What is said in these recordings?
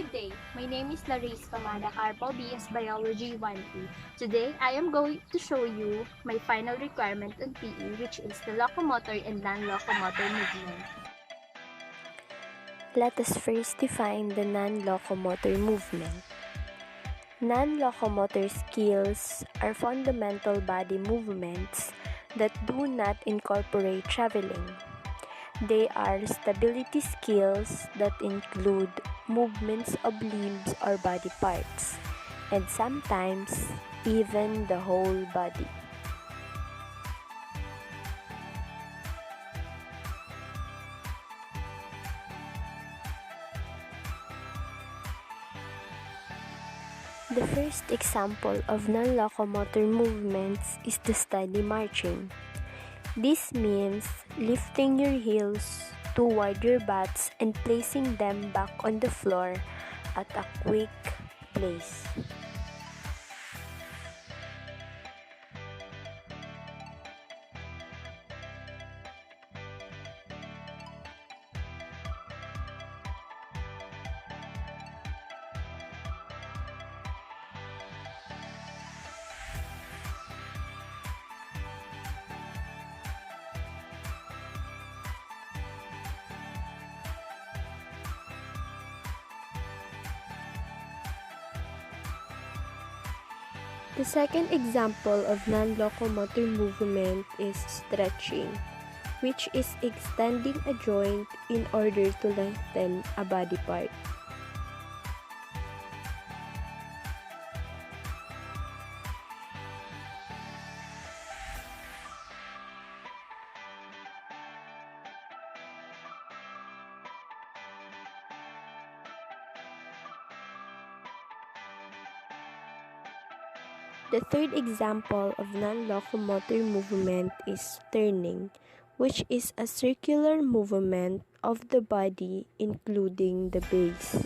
Good day. My name is Laris Pamana Carpo, BS Biology 1P. Today, I am going to show you my final requirement on PE, which is the locomotor and non-locomotor movement. Let us first define the non-locomotor movement. Non-locomotor skills are fundamental body movements that do not incorporate traveling. They are stability skills that include movements of limbs or body parts, and sometimes even the whole body. The first example of non-locomotor movements is the steady marching. This means lifting your heels toward your butts and placing them back on the floor at a quick pace. The second example of non-locomotor movement is stretching, which is extending a joint in order to lengthen a body part. The third example of non-locomotor movement is turning, which is a circular movement of the body including the base.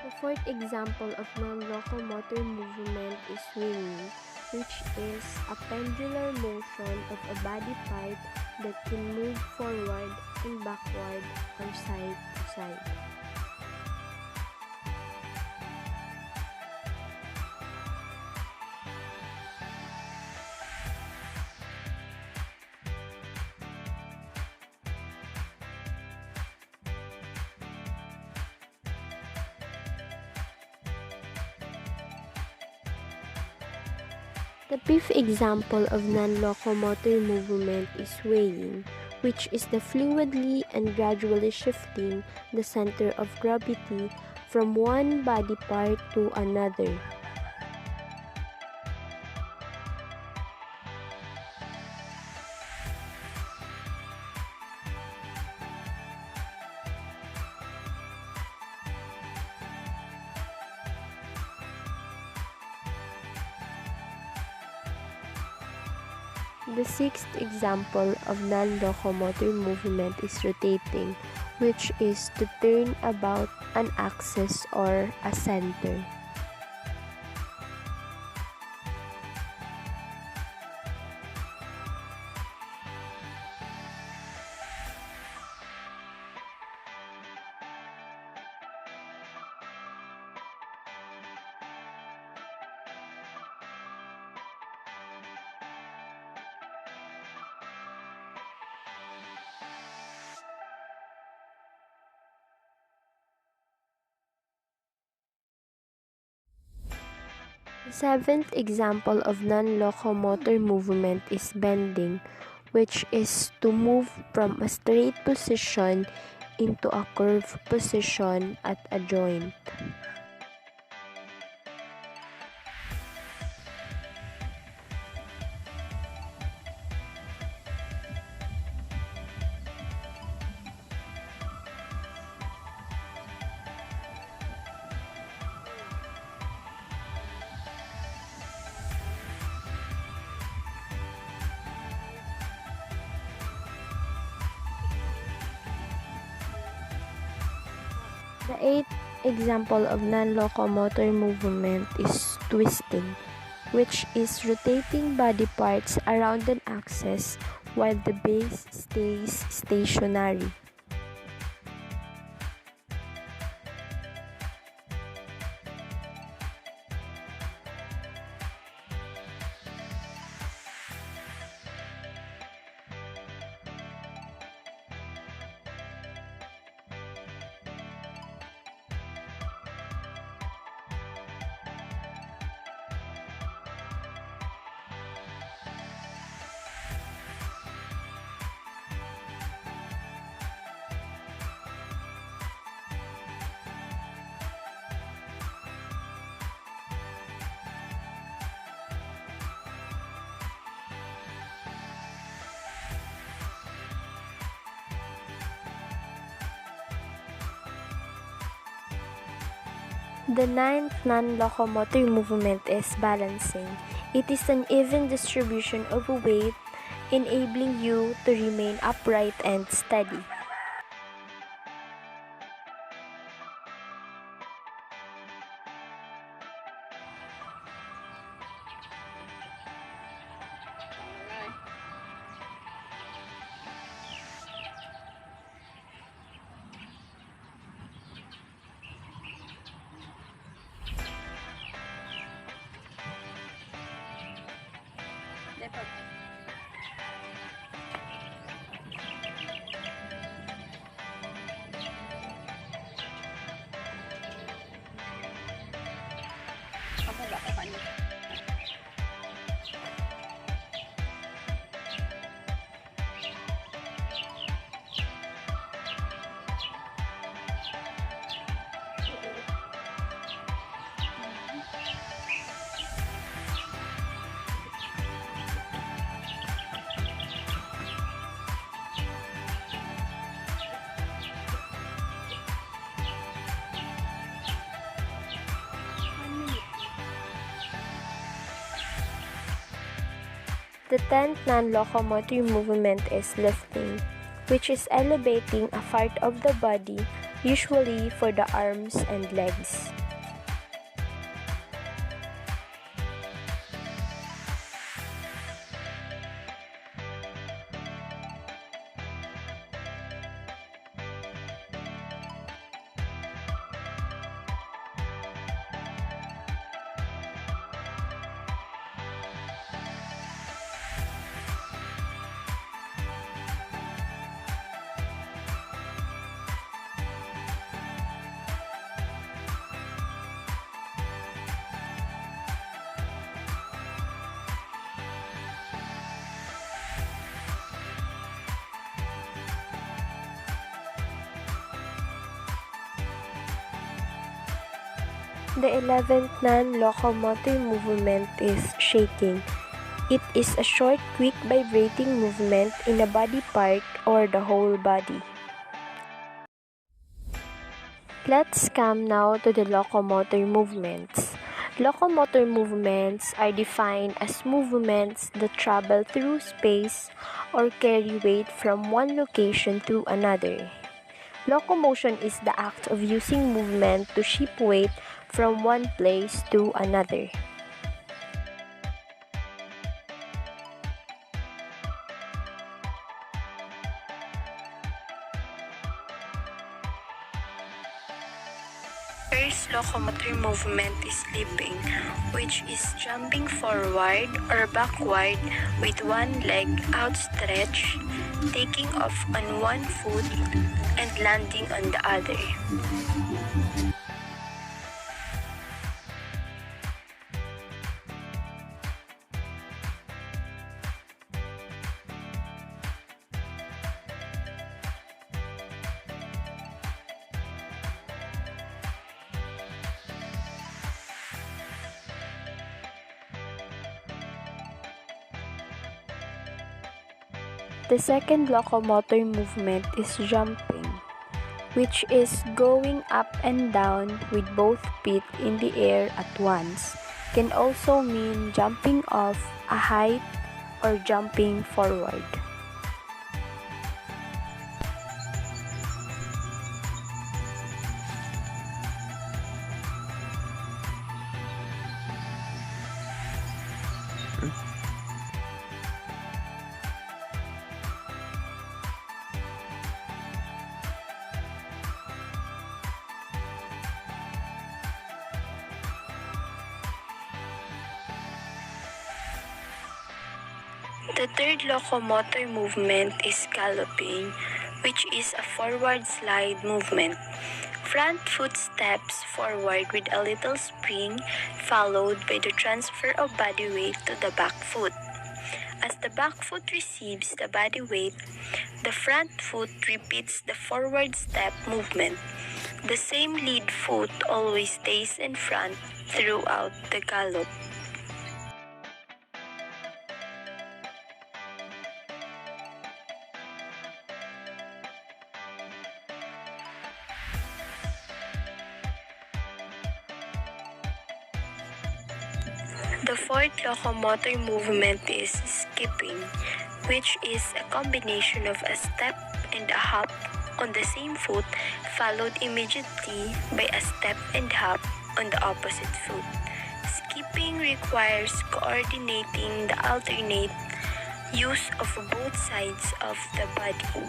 The fourth example of non-locomotor movement is swinging, which is a pendular motion of a body part that can move forward and backward or side to side. The fifth example of non-locomotor movement is swaying, which is the fluidly and gradually shifting the center of gravity from one body part to another. The sixth example of non-locomotor movement is rotating, which is to turn about an axis or a center. The seventh example of non-locomotor movement is bending, which is to move from a straight position into a curved position at a joint. The eighth example of non-locomotor movement is twisting, which is rotating body parts around an axis while the base stays stationary. The ninth non-locomotor movement is balancing. It is an even distribution of weight, enabling you to remain upright and steady. The tenth non-locomotor movement is lifting, which is elevating a part of the body, usually for the arms and legs. The 11th non-locomotor movement is shaking. It is a short, quick vibrating movement in a body part or the whole body. Let's come now to the locomotor movements. Locomotor movements are defined as movements that travel through space or carry weight from one location to another. Locomotion is the act of using movement to ship weight from one place to another. First locomotor movement is leaping, which is jumping forward or backward with one leg outstretched, taking off on one foot and landing on the other. The second locomotor movement is jumping, which is going up and down with both feet in the air at once. Can also mean jumping off a height or jumping forward. The third locomotor movement is galloping, which is a forward slide movement. Front foot steps forward with a little spring, followed by the transfer of body weight to the back foot. As the back foot receives the body weight, the front foot repeats the forward step movement. The same lead foot always stays in front throughout the gallop. The fourth locomotor movement is skipping, which is a combination of a step and a hop on the same foot, followed immediately by a step and hop on the opposite foot. Skipping requires coordinating the alternate use of both sides of the body.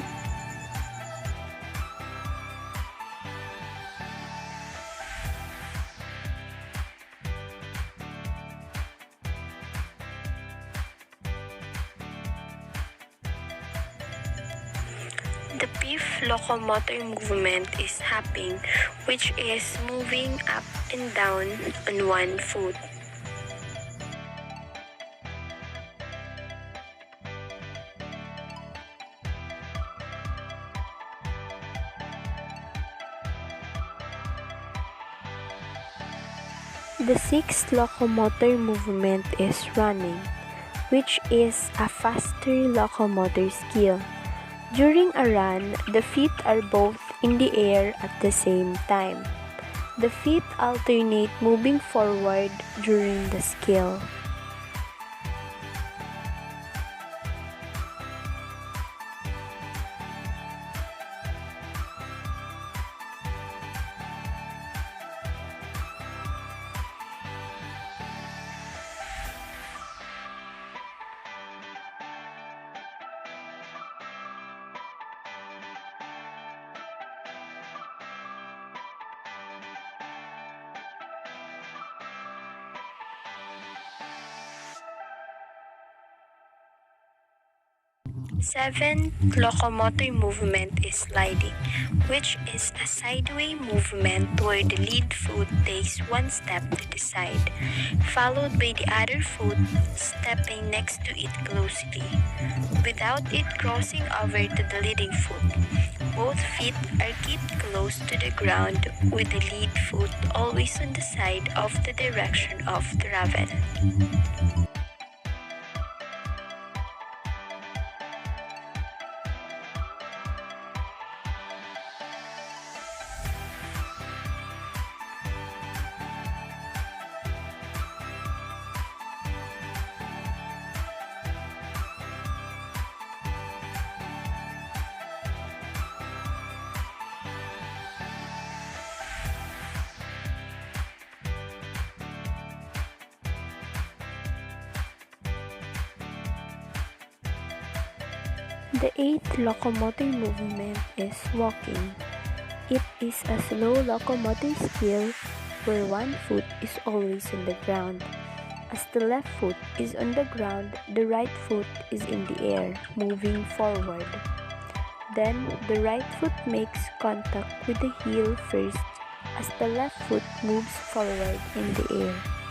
The fifth locomotor movement is hopping, which is moving up and down on one foot. The sixth locomotor movement is running, which is a faster locomotor skill. During a run, the feet are both in the air at the same time. The feet alternate moving forward during the skill. Seventh locomotor movement is sliding, which is a sideway movement where the lead foot takes one step to the side, followed by the other foot stepping next to it closely, without it crossing over to the leading foot. Both feet are kept close to the ground, with the lead foot always on the side of the direction of travel. The eighth locomotor movement is walking. It is a slow locomotor skill where one foot is always on the ground. As the left foot is on the ground, the right foot is in the air, moving forward. Then, the right foot makes contact with the heel first as the left foot moves forward in the air.